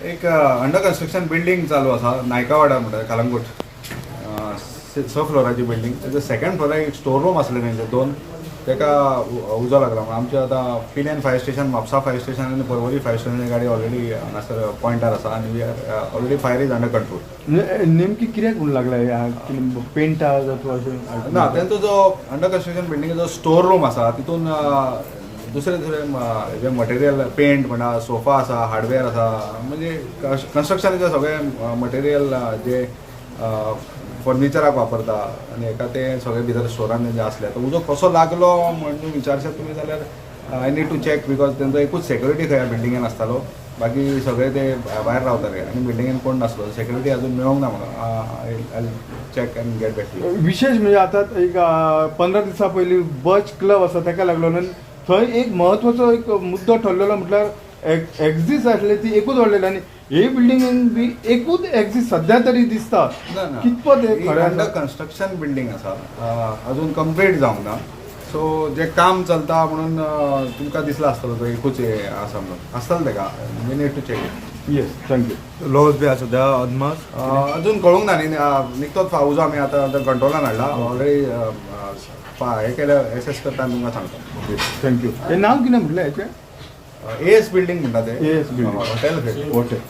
एक under construction building चालू आसा नायकावाडा म्हणटा कलंगूट 6 फ्लोराची बिल्डिंग त्याच्या सेकंड फ्लोराक एक स्टोर रूम आसले तेंचे 2 तेका उजो लागला म्हणून आमच्या आता पिनेन fire station Mapusa fire station आनी पर्वरी फायर स्टेशनाची गाडी ऑलरेडी हांगासर पॉयंटार आसा आनी we are already fire is under control. नेमकी कित्याक म्हणून लागला पेंट अशें ना तेंचो जो अंडर कन्स्ट्रक्शन बिल्डिंगेचो स्टोर रूम आसा तितून दुसरे दुसरे जे मटेरियल पेंट म्हणा सोफा आसा हार्डवेअर आसा म्हणजे कन्स्ट्रक्शनाचे सगळे मटेरियल जे फर्निचराक वापरता आनी हेका ते सगळे भितर स्टोरान जे आसले तो उजो कसो लागलो म्हणून विचारशात तुमी जाल्यार I need to check because तेंचो एकूच सेक्युरिटी खंय बिल्डिंगेन आसतालो बाकी सगळे ते भायर रावताले आनी बिल्डिंगेन कोण नासलो सेक्युरिटी अजून मेळोंक ना म्हाका I check and get back to. विशेष म्हणजे आता एक 15 दिसां पयलीं बच क्लब आसा ताका लागलो थंय एक म्हत्वाचो एक मुद्दो ठरलेलो म्हटल्यार एक्झिस्ट आसले ती एकूच व्हडलेली आनी हे बिल्डिंगेन बी एकूच एक्झिस्ट सध्या तरी दिसता कितपत अंडर कन्स्ट्रक्शन बिल्डिंग आसा अजून कंप्लीट जावंक ना सो जे काम चलता म्हणून तुमकां दिसला आसतलो तो एकूच हे आसा म्हणून आसतलो तेका we need to check. Yes thank you. लॉस बी आसा सद्या अदमास अजून कळूंक ना न्ही निकतोच उजो आमी आतां कंट्रोलान हाडला ऑलरेडी हे केल्या एसेस करता आनी तुमकां सांगता. थँक्यू. हे नांव कितें म्हटलें हेचें? एएस बिल्डिंग म्हणटा ते AS building. Hotel hotel